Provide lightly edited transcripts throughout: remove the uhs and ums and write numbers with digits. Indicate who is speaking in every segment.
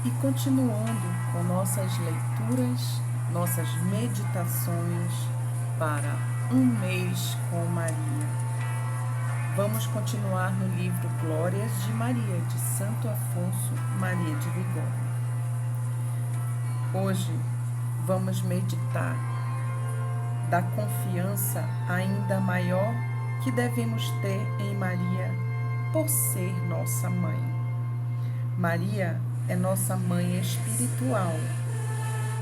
Speaker 1: e continuando com nossas leituras, nossas meditações para um mês com Maria. Vamos continuar no livro Glórias de Maria, de Santo Afonso Maria de Ligório. Hoje vamos meditar da confiança ainda maior que devemos ter em Maria por ser nossa mãe. Maria é nossa mãe espiritual.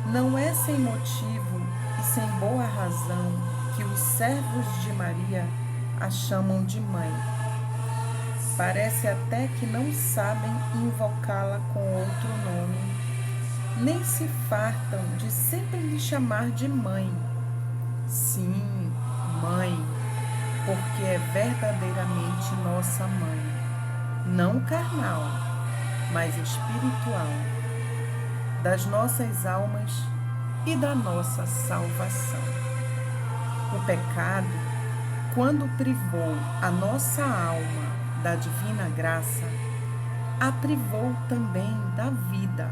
Speaker 1: Não é sem motivo e sem boa razão que os servos de Maria a chamam de mãe. Parece até que não sabem invocá-la com outro nome, nem se fartam de sempre lhe chamar de mãe. Sim, mãe, porque é verdadeiramente nossa mãe, não carnal, mas espiritual, das nossas almas e da nossa salvação. O pecado, quando privou a nossa alma da divina graça, a privou também da vida.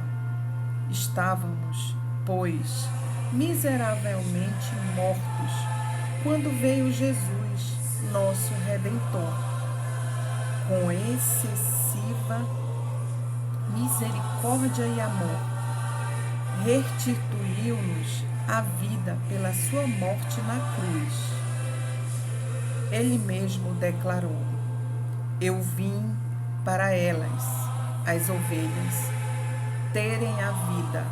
Speaker 1: Estávamos, pois, miseravelmente mortos quando veio Jesus, nosso Redentor, com excessiva misericórdia e amor, restituiu-nos a vida pela sua morte na cruz. Ele mesmo declarou: eu vim para elas, as ovelhas, terem a vida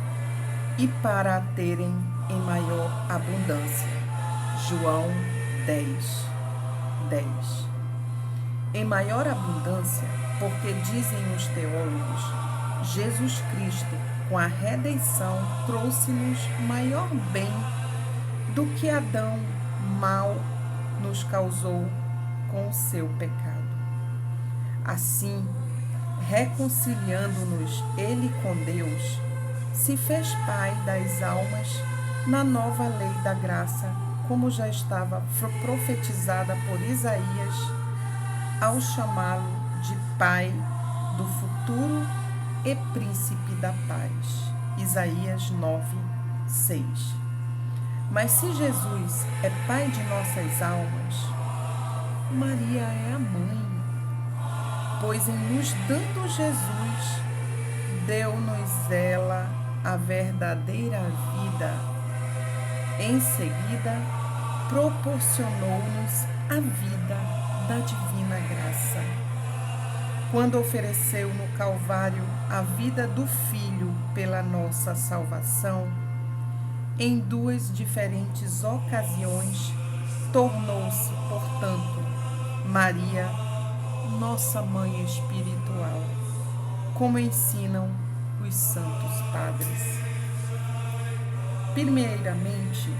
Speaker 1: e para a terem em maior abundância. João 10. Em maior abundância, porque dizem os teólogos, Jesus Cristo, com a redenção, trouxe-nos maior bem do que Adão mal nos causou com o seu pecado. Assim, reconciliando-nos ele com Deus, se fez Pai das almas na nova lei da graça, como já estava profetizada por Isaías, ao chamá-lo de Pai do futuro e Príncipe da paz. Isaías 9:6. Mas se Jesus é Pai de nossas almas, Maria é a mãe, pois em nos dando Jesus, deu-nos ela a verdadeira vida. Em seguida, proporcionou-nos a vida da divina graça, quando ofereceu no Calvário a vida do Filho pela nossa salvação. Em duas diferentes ocasiões, tornou-se, portanto, Maria, nossa mãe espiritual, como ensinam os santos padres. Primeiramente,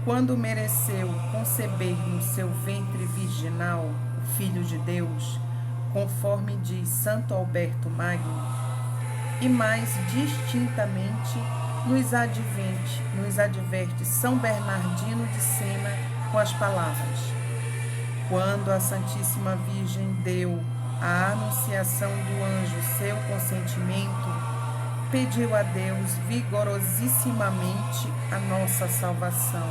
Speaker 1: quando mereceu conceber no seu ventre virginal o Filho de Deus, conforme diz Santo Alberto Magno, e mais distintamente nos adverte São Bernardino de Sena com as palavras: quando a Santíssima Virgem deu à anunciação do anjo seu consentimento, pediu a Deus vigorosissimamente a nossa salvação,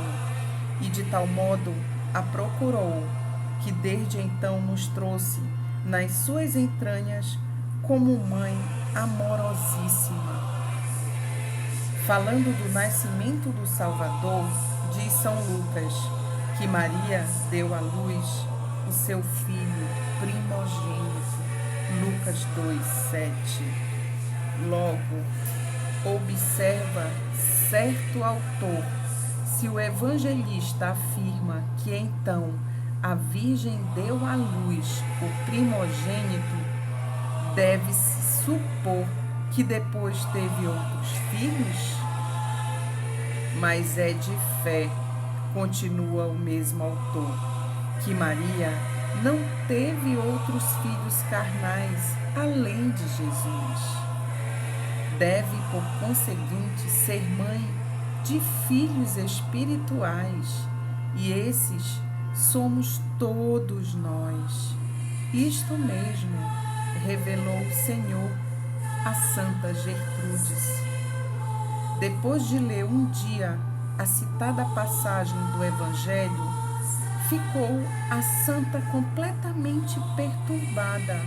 Speaker 1: e de tal modo a procurou, que desde então nos trouxe nas suas entranhas como mãe amorosíssima. Falando do nascimento do Salvador, diz São Lucas que Maria deu à luz o seu filho primogênito. Lucas 2:7. Logo, observa certo autor, se o evangelista afirma que então a Virgem deu à luz o primogênito, deve-se supor que depois teve outros filhos? Mas é de fé, continua o mesmo autor, que Maria não teve outros filhos carnais além de Jesus. Deve, por conseguinte, ser mãe de filhos espirituais, e esses somos todos nós. Isto mesmo revelou o Senhor a Santa Gertrudes. Depois de ler um dia a citada passagem do Evangelho, ficou a santa completamente perturbada.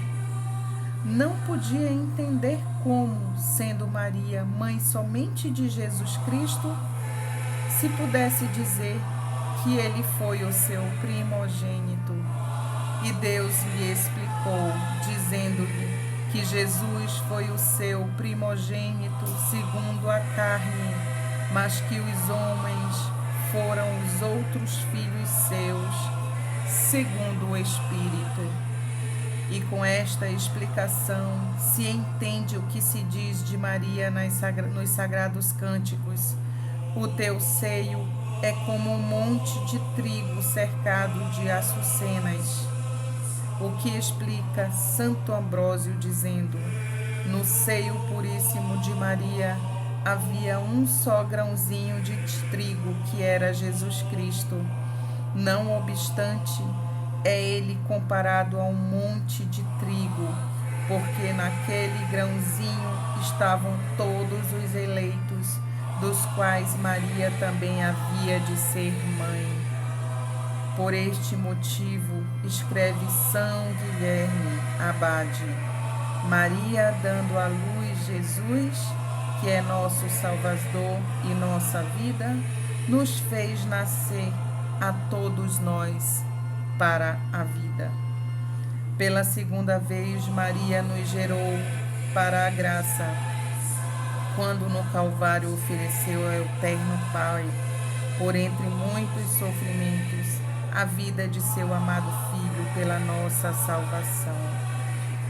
Speaker 1: Não podia entender como, sendo Maria mãe somente de Jesus Cristo, se pudesse dizer que ele foi o seu primogênito. E Deus lhe explicou, dizendo-lhe que Jesus foi o seu primogênito segundo a carne, mas que os homens foram os outros filhos seus, segundo o Espírito. E com esta explicação se entende o que se diz de Maria nos sagrados cânticos. O teu seio é como um monte de trigo cercado de açucenas. O que explica Santo Ambrósio dizendo: no seio puríssimo de Maria havia um só grãozinho de trigo, que era Jesus Cristo. Não obstante, é ele comparado a um monte de trigo, porque naquele grãozinho estavam todos os eleitos, dos quais Maria também havia de ser mãe. Por este motivo, escreve São Guilherme Abade: Maria, dando à luz Jesus, que é nosso Salvador e nossa vida, nos fez nascer a todos nós para a vida. Pela segunda vez, Maria nos gerou para a graça, quando no Calvário ofereceu ao Eterno Pai, por entre muitos sofrimentos, a vida de seu amado Filho pela nossa salvação.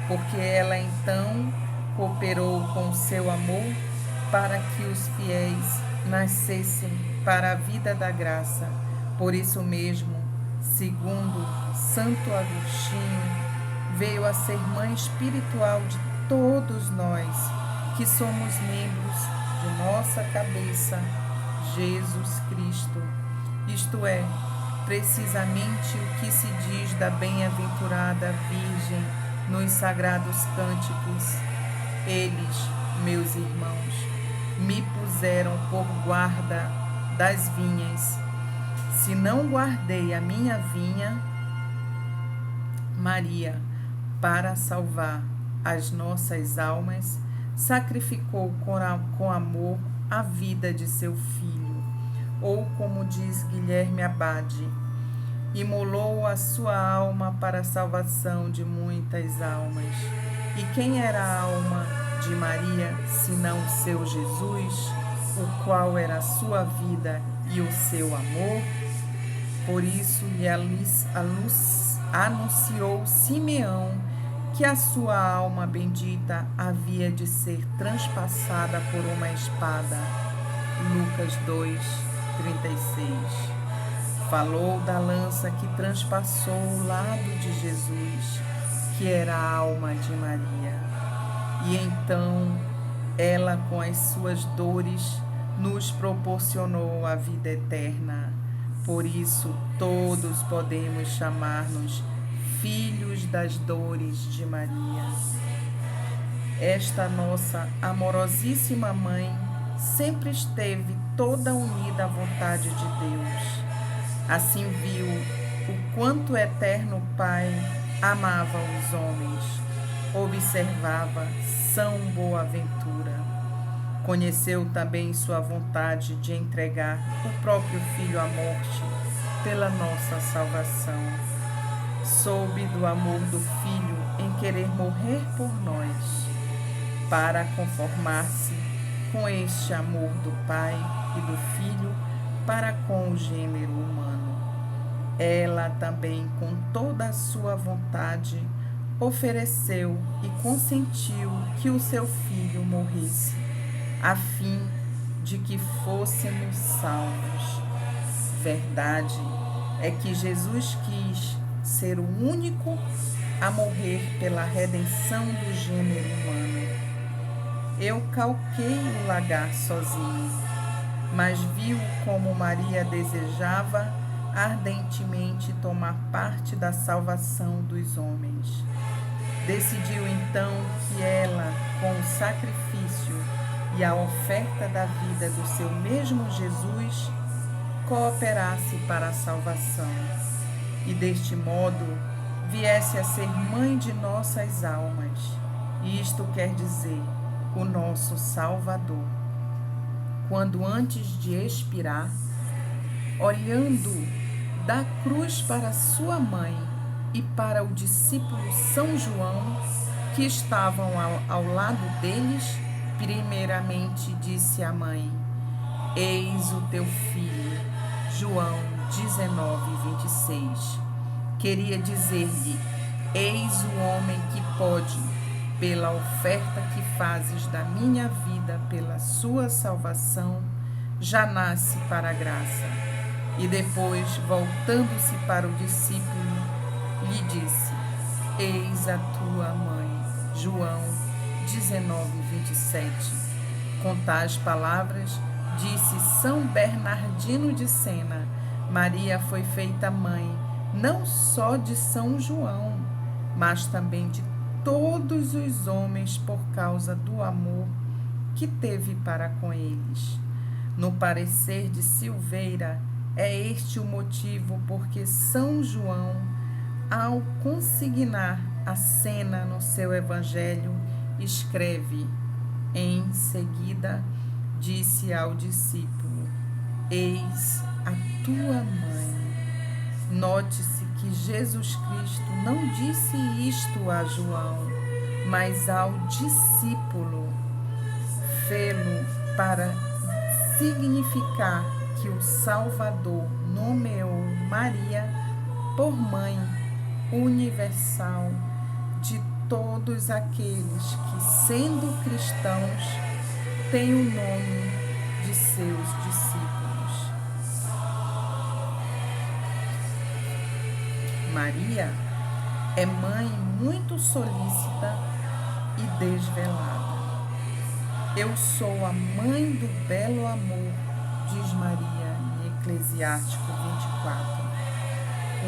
Speaker 1: Porque ela então cooperou com seu amor para que os fiéis nascessem para a vida da graça. Por isso mesmo, segundo Santo Agostinho, veio a ser mãe espiritual de todos nós, que somos membros de nossa cabeça, Jesus Cristo. Isto é, precisamente o que se diz da bem-aventurada Virgem nos sagrados cânticos. Eles, meus irmãos, me puseram por guarda das vinhas. Se não guardei a minha vinha, Maria, para salvar as nossas almas, sacrificou com amor a vida de seu filho. Ou, como diz Guilherme Abade, imolou a sua alma para a salvação de muitas almas. E quem era a alma de Maria, senão seu Jesus, o qual era a sua vida e o seu amor? Por isso lhe anunciou Simeão que a sua alma bendita havia de ser transpassada por uma espada. Lucas 2:36. Falou da lança que transpassou o lado de Jesus, que era a alma de Maria. E então ela, com as suas dores, nos proporcionou a vida eterna. Por isso, todos podemos chamar-nos filhos das dores de Maria. Esta nossa amorosíssima mãe sempre esteve toda unida à vontade de Deus. Assim viu o quanto o eterno Pai amava os homens, observava São Boaventura. Conheceu também sua vontade de entregar o próprio Filho à morte pela nossa salvação. Soube do amor do Filho em querer morrer por nós, para conformar-se com este amor do Pai e do Filho para com o gênero humano. Ela também, com toda a sua vontade, ofereceu e consentiu que o seu Filho morresse, a fim de que fôssemos salvos. Verdade é que Jesus quis ser o único a morrer pela redenção do gênero humano. Eu calquei o lagar sozinho, mas viu como Maria desejava ardentemente tomar parte da salvação dos homens. Decidiu então que ela com o sacrifício e a oferta da vida do seu mesmo Jesus, cooperasse para a salvação e, deste modo, viesse a ser mãe de nossas almas, isto quer dizer, o nosso Salvador. Quando antes de expirar, olhando da cruz para sua mãe e para o discípulo São João, que estavam ao lado deles, primeiramente disse à mãe: Eis o teu filho. João 19:26. Queria dizer-lhe: Eis o homem que pode, pela oferta que fazes da minha vida pela sua salvação, já nasce para a graça. E depois, voltando-se para o discípulo, lhe disse: Eis a tua mãe. João 19:27. Com tais palavras, disse São Bernardino de Sena: Maria foi feita mãe, não só de São João, mas também de todos os homens por causa do amor que teve para com eles. No parecer de Silveira, é este o motivo porque São João, ao consignar a cena no seu evangelho, escreve: Em seguida, disse ao discípulo: Eis a tua mãe. Note-se que Jesus Cristo não disse isto a João, mas ao discípulo, fê-lo para significar que o Salvador nomeou Maria por mãe universal de todos aqueles que, sendo cristãos, têm o nome de seus discípulos. Maria é mãe muito solícita e desvelada. Eu sou a mãe do belo amor, diz Maria em Eclesiástico 24.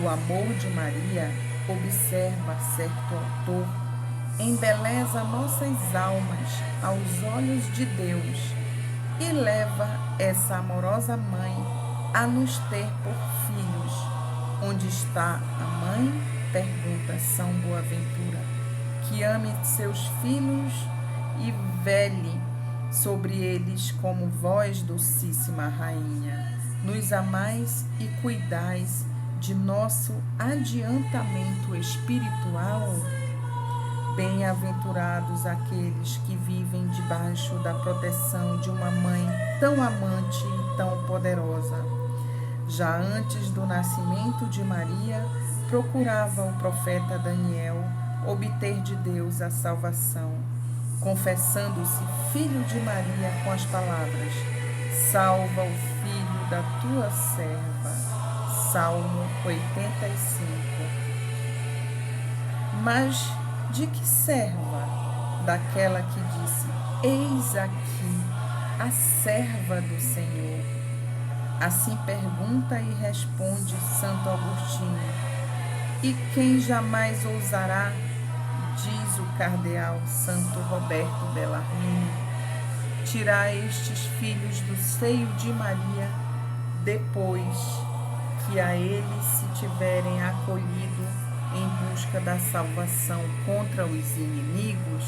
Speaker 1: O amor de Maria, observa certo autor, embeleza nossas almas aos olhos de Deus e leva essa amorosa mãe a nos ter por filhos. Onde está a mãe? Pergunta São Boaventura. Que ame seus filhos e vele sobre eles como vós, docíssima rainha. Nos amais e cuidais de nosso adiantamento espiritual. Bem-aventurados aqueles que vivem debaixo da proteção de uma mãe tão amante e tão poderosa. Já antes do nascimento de Maria, procurava o profeta Daniel obter de Deus a salvação, confessando-se filho de Maria com as palavras: Salva o filho da tua serva. Salmo 85. Mas de que serva? Daquela que disse: Eis aqui a serva do Senhor. Assim pergunta e responde Santo Agostinho. E quem jamais ousará, diz o cardeal Santo Roberto Bellarmine, tirar estes filhos do seio de Maria depois que a ele se tiverem acolhido em busca da salvação contra os inimigos?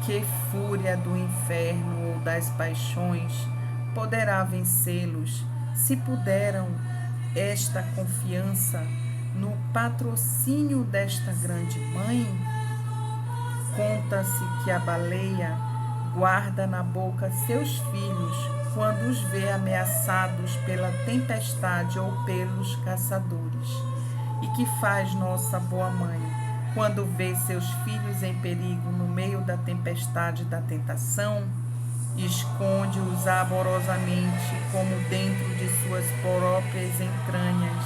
Speaker 1: Que fúria do inferno ou das paixões poderá vencê-los se puderam esta confiança no patrocínio desta grande mãe? Conta-se que a baleia guarda na boca seus filhos quando os vê ameaçados pela tempestade ou pelos caçadores. E que faz nossa boa mãe quando vê seus filhos em perigo no meio da tempestade da tentação? Esconde-os amorosamente como dentro de suas próprias entranhas,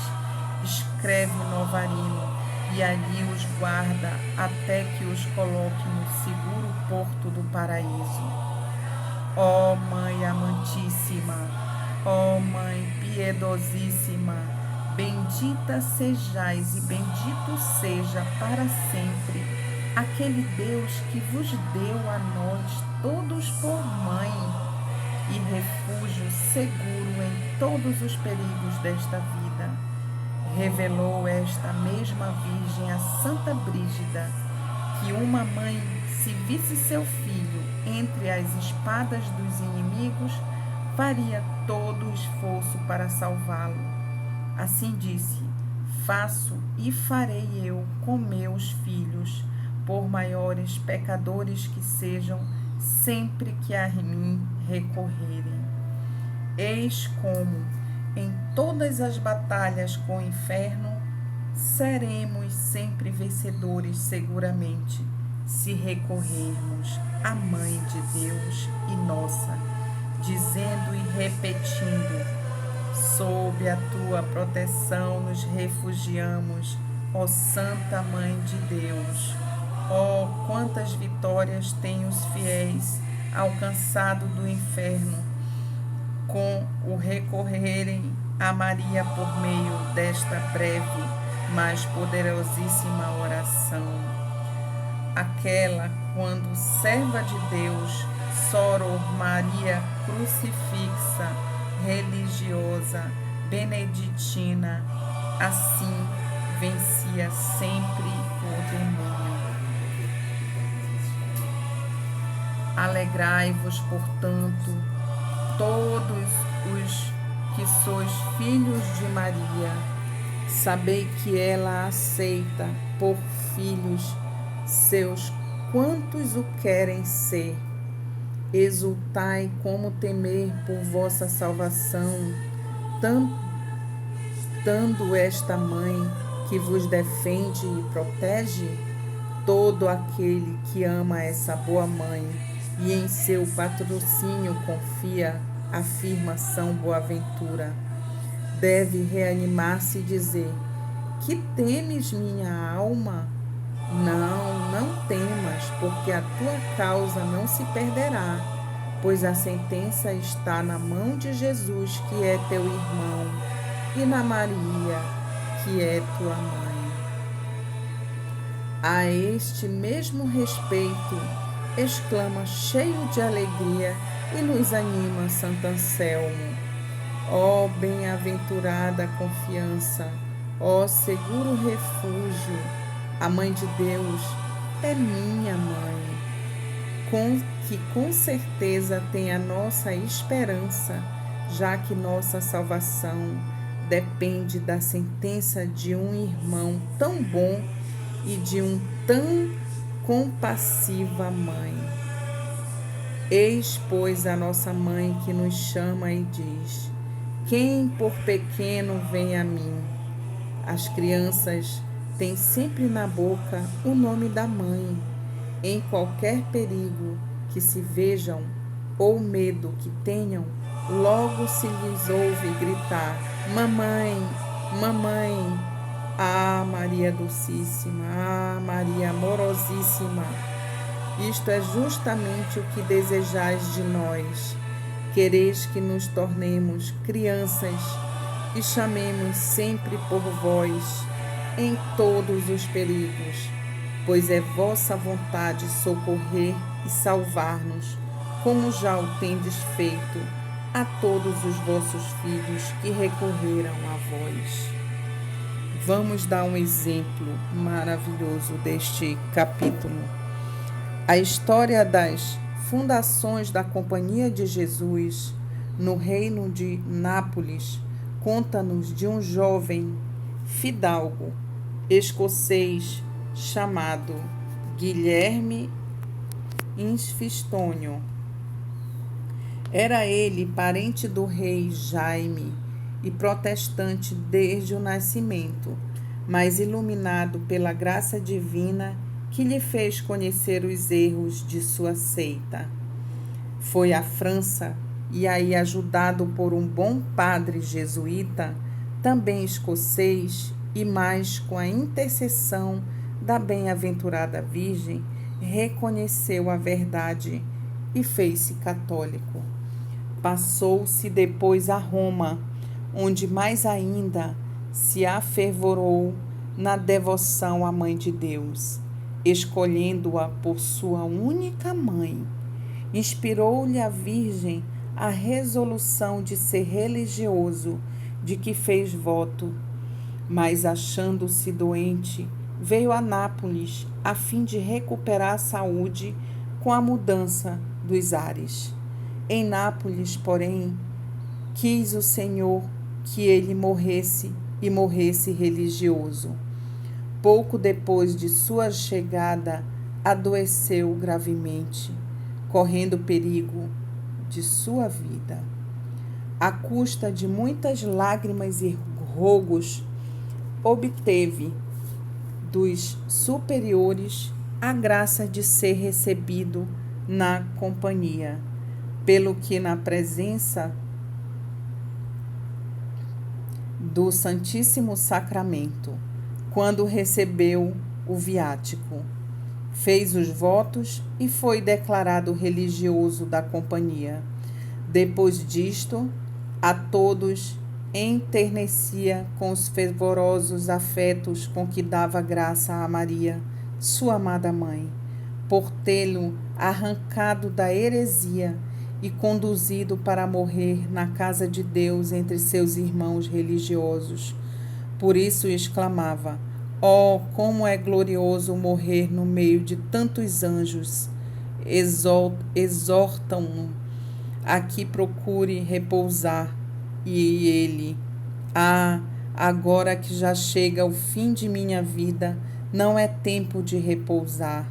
Speaker 1: escreve Novarino, e ali os guarda até que os coloque no seguro porto do paraíso. Ó Mãe amantíssima, ó Mãe piedosíssima, bendita sejais e bendito seja para sempre aquele Deus que vos deu a nós todos por mãe e refúgio seguro em todos os perigos desta vida, revelou esta mesma Virgem a Santa Brígida, que uma mãe, se visse seu filho entre as espadas dos inimigos, faria todo o esforço para salvá-lo. Assim disse: faço e farei eu com meus filhos, por maiores pecadores que sejam, sempre que a mim recorrerem. Eis como, em todas as batalhas com o inferno, seremos sempre vencedores seguramente, se recorrermos à Mãe de Deus e nossa, dizendo e repetindo: sob a tua proteção nos refugiamos, ó Santa Mãe de Deus. Oh, quantas vitórias têm os fiéis alcançado do inferno com o recorrerem a Maria por meio desta breve, mas poderosíssima oração. Aquela quando serva de Deus, Soror Maria crucifixa, religiosa, beneditina, assim vencia sempre o demônio. Alegrai-vos, portanto, todos os que sois filhos de Maria, sabei que ela aceita por filhos seus quantos o querem ser. Exultai como temer por vossa salvação, dando esta mãe que vos defende e protege. Todo aquele que ama essa boa mãe e em seu patrocínio confia, afirmação Boaventura, deve reanimar-se e dizer: que temes, minha alma? Não temas, porque a tua causa não se perderá, pois a sentença está na mão de Jesus, que é teu irmão, e na Maria, que é tua mãe. A este mesmo respeito, exclama cheio de alegria e nos anima Santo Anselmo: ó bem-aventurada confiança, ó seguro refúgio, a Mãe de Deus é minha mãe, que com certeza tem a nossa esperança, já que nossa salvação depende da sentença de um irmão tão bom e de um tão compassiva mãe. Eis, pois, a nossa mãe que nos chama e diz: quem por pequeno vem a mim? As crianças têm sempre na boca o nome da mãe. Em qualquer perigo que se vejam ou medo que tenham, logo se lhes ouve gritar: mamãe, mamãe. Ah, Maria Dulcíssima, ah, Maria Amorosíssima, isto é justamente o que desejais de nós. Quereis que nos tornemos crianças e chamemos sempre por vós em todos os perigos, pois é vossa vontade socorrer e salvar-nos, como já o tendes feito a todos os vossos filhos que recorreram a vós. Vamos dar um exemplo maravilhoso deste capítulo. A história das fundações da Companhia de Jesus no reino de Nápoles conta-nos de um jovem fidalgo escocês chamado Guilherme Infistônio. Era ele parente do rei Jaime e protestante desde o nascimento, mas iluminado pela graça divina que lhe fez conhecer os erros de sua seita. Foi à França e aí, ajudado por um bom padre jesuíta, também escocês, e mais com a intercessão da bem-aventurada Virgem, reconheceu a verdade e fez-se católico. Passou-se depois a Roma, onde mais ainda se afervorou na devoção à Mãe de Deus. escolhendo-a por sua única mãe. Inspirou-lhe a Virgem a resolução de ser religioso, de que fez voto, mas achando-se doente, veio a Nápoles a fim de recuperar a saúde com a mudança dos ares. Em Nápoles, porém, quis o Senhor que ele morresse e morresse religioso. Pouco depois de sua chegada, adoeceu gravemente, correndo perigo de sua vida. À custa de muitas lágrimas e rogos, obteve dos superiores a graça de ser recebido na companhia, pelo que na presença do Santíssimo Sacramento, quando recebeu o viático, fez os votos e foi declarado religioso da companhia. Depois disto, a todos enternecia com os fervorosos afetos com que dava graça a Maria, sua amada mãe, por tê-lo arrancado da heresia e conduzido para morrer na casa de Deus entre seus irmãos religiosos. Por isso exclamava: "Oh, como é glorioso morrer no meio de tantos anjos! Exortam-no a que procure repousar. E ele: Ah, agora que já chega o fim de minha vida, não é tempo de repousar."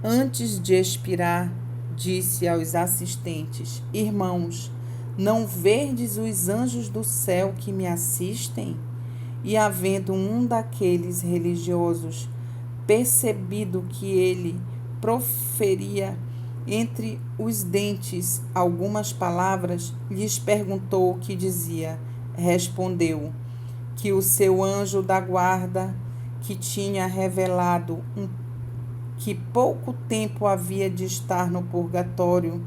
Speaker 1: Antes de expirar, disse aos assistentes: "Irmãos, não verdes os anjos do céu que me assistem?" E havendo um daqueles religiosos percebido que ele proferia entre os dentes algumas palavras, lhes perguntou o que dizia. Respondeu que o seu anjo da guarda, que tinha revelado que pouco tempo havia de estar no purgatório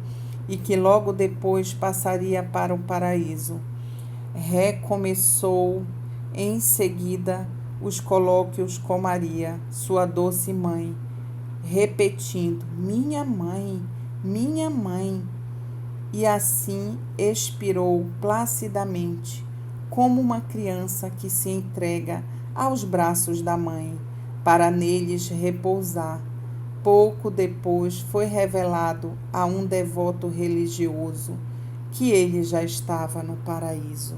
Speaker 1: e que logo depois passaria para o paraíso, recomeçou em seguida os colóquios com Maria, sua doce mãe, repetindo: "Minha mãe, minha mãe." E assim expirou placidamente, como uma criança que se entrega aos braços da mãe, para neles repousar. Pouco depois foi revelado a um devoto religioso que ele já estava no paraíso.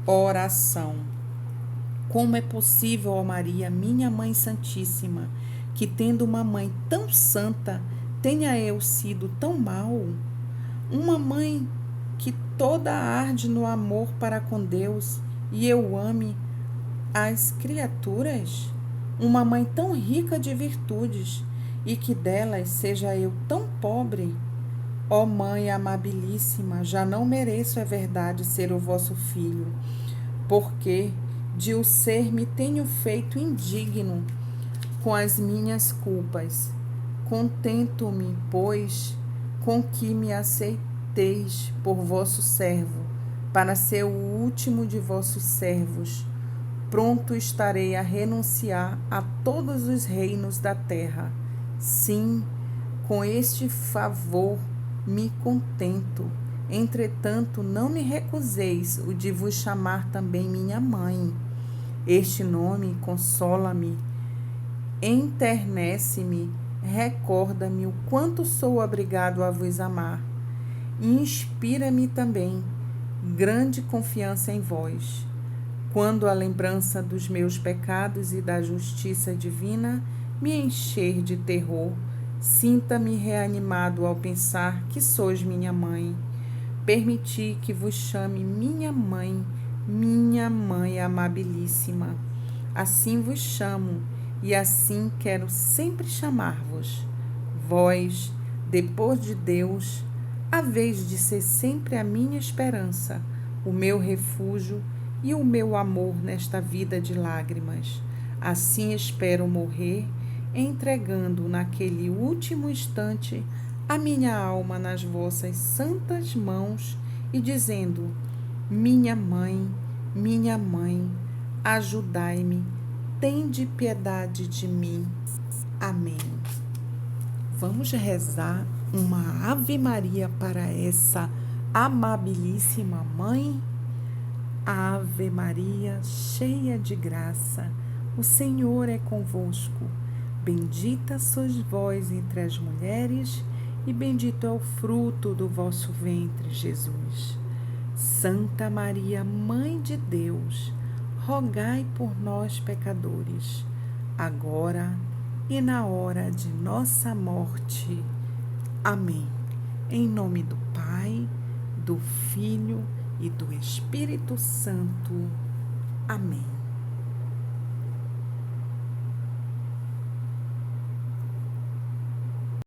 Speaker 1: Oração. Como é possível, ó Maria, minha Mãe Santíssima, que tendo uma mãe tão santa, tenha eu sido tão mau? Uma mãe que toda arde no amor para com Deus e eu ame as criaturas? Uma mãe tão rica de virtudes e que delas seja eu tão pobre? Ó Mãe amabilíssima, já não mereço, é verdade, ser o vosso filho, porque de o ser me tenho feito indigno com as minhas culpas. Contento-me, pois, com que me aceiteis por vosso servo, para ser o último de vossos servos. Pronto estarei a renunciar a todos os reinos da terra. Sim, com este favor me contento. Entretanto, não me recuseis o de vos chamar também minha mãe. Este nome consola-me, enternece-me, recorda-me o quanto sou obrigado a vos amar. E inspira-me também grande confiança em vós. Quando a lembrança dos meus pecados e da justiça divina me encher de terror, sinta-me reanimado ao pensar que sois minha mãe. Permiti que vos chame minha mãe amabilíssima. Assim vos chamo e assim quero sempre chamar-vos. Vós, depois de Deus, haveis de ser sempre a minha esperança, o meu refúgio e o meu amor nesta vida de lágrimas. Assim espero morrer, entregando naquele último instante a minha alma nas vossas santas mãos e dizendo: minha mãe, ajudai-me, tende piedade de mim. Amém. Vamos rezar uma Ave Maria para essa amabilíssima mãe? Ave Maria, cheia de graça, o Senhor é convosco. Bendita sois vós entre as mulheres, e bendito é o fruto do vosso ventre, Jesus. Santa Maria, Mãe de Deus, rogai por nós, pecadores, agora e na hora de nossa morte. Amém. Em nome do Pai, do Filho e do Espírito Santo. Amém.